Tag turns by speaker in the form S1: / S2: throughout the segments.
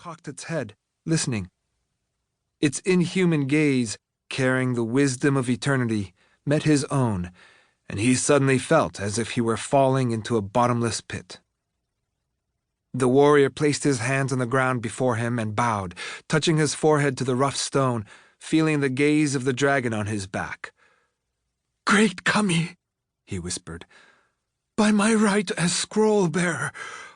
S1: cocked its head, listening. Its inhuman gaze, carrying the wisdom of eternity, met his own, and he suddenly felt as if he were falling into a bottomless pit. The warrior placed his hands on the ground before him and bowed, touching his forehead to the rough stone, feeling the gaze of the dragon on his back. "Great Kami," he whispered, "by my right as scroll-bearer,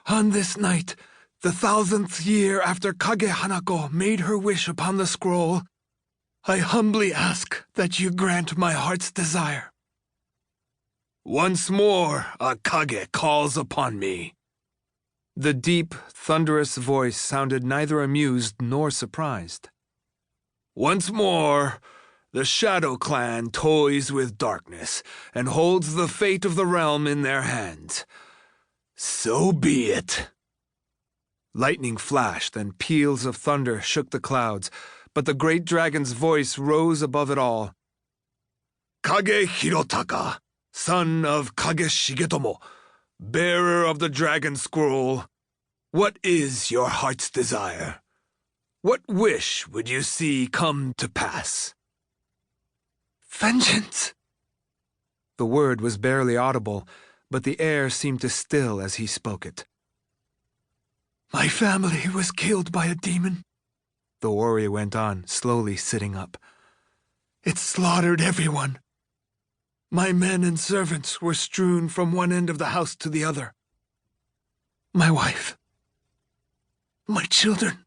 S1: on this night, the 1000th year after Kage Hanako made her wish upon the scroll, I humbly ask that you grant my heart's desire." "Once more a Kage calls upon me." The deep, thunderous voice sounded neither amused nor surprised. "Once more, the Shadow Clan toys with darkness and holds the fate of the realm in their hands. So be it." Lightning flashed and peals of thunder shook the clouds, but the great dragon's voice rose above it all. "Kage Hirotaka, son of Kage Shigetomo, bearer of the dragon scroll, what is your heart's desire? What wish would you see come to pass?" "Vengeance!" The word was barely audible, but the air seemed to still as he spoke it. "My family was killed by a demon," the warrior went on, slowly sitting up. "It slaughtered everyone. My men and servants were strewn from one end of the house to the other. My wife. My children.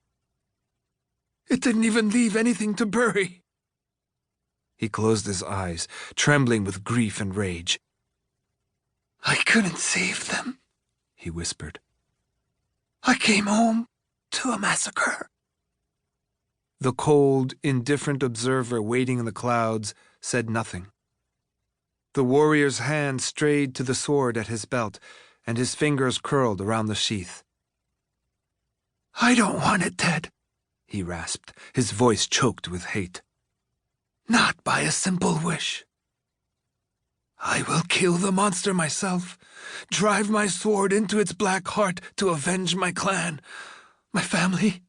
S1: It didn't even leave anything to bury." He closed his eyes, trembling with grief and rage. "I couldn't save them," he whispered. "I came home to a massacre." The cold, indifferent observer waiting in the clouds said nothing. The warrior's hand strayed to the sword at his belt, and his fingers curled around the sheath. "I don't want it dead," he rasped, his voice choked with hate. "Not by a simple wish. I will kill the monster myself, drive my sword into its black heart to avenge my clan, my family,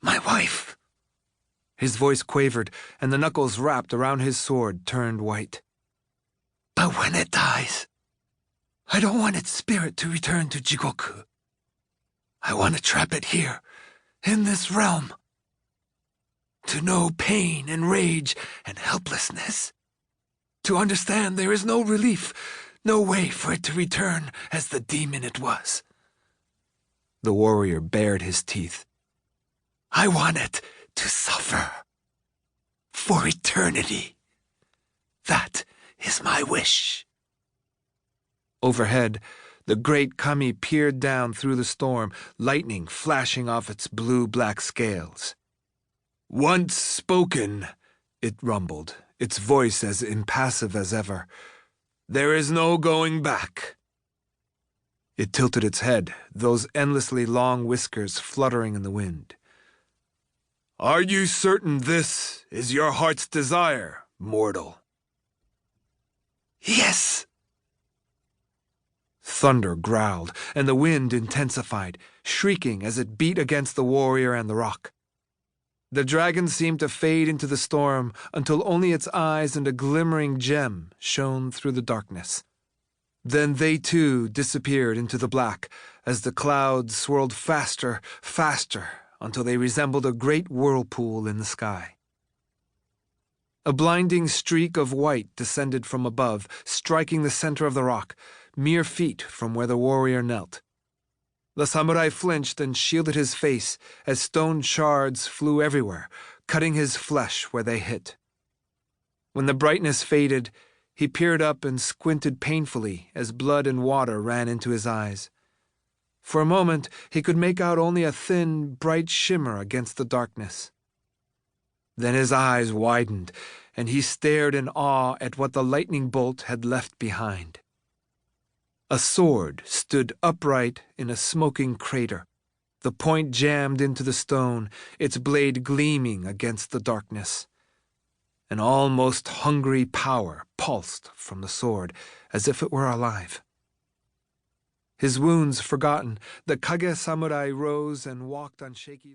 S1: my wife." His voice quavered, and the knuckles wrapped around his sword turned white. "But when it dies, I don't want its spirit to return to Jigoku. I want to trap it here, in this realm, to know pain and rage and helplessness, to understand there is no relief, no way for it to return as the demon it was." The warrior bared his teeth. "I want it to suffer. For eternity. That is my wish." Overhead, the great Kami peered down through the storm, lightning flashing off its blue-black scales. "Once spoken," it rumbled, its voice as impassive as ever, "there is no going back." It tilted its head, those endlessly long whiskers fluttering in the wind. "Are you certain this is your heart's desire, mortal?" "Yes." Thunder growled, and the wind intensified, shrieking as it beat against the warrior and the rock. The dragon seemed to fade into the storm until only its eyes and a glimmering gem shone through the darkness. Then they too disappeared into the black as the clouds swirled faster, faster, until they resembled a great whirlpool in the sky. A blinding streak of white descended from above, striking the center of the rock, mere feet from where the warrior knelt. The samurai flinched and shielded his face as stone shards flew everywhere, cutting his flesh where they hit. When the brightness faded, he peered up and squinted painfully as blood and water ran into his eyes. For a moment, he could make out only a thin, bright shimmer against the darkness. Then his eyes widened, and he stared in awe at what the lightning bolt had left behind. A sword stood upright in a smoking crater, the point jammed into the stone, its blade gleaming against the darkness. An almost hungry power pulsed from the sword, as if it were alive. His wounds forgotten, the Kage samurai rose and walked on shaky...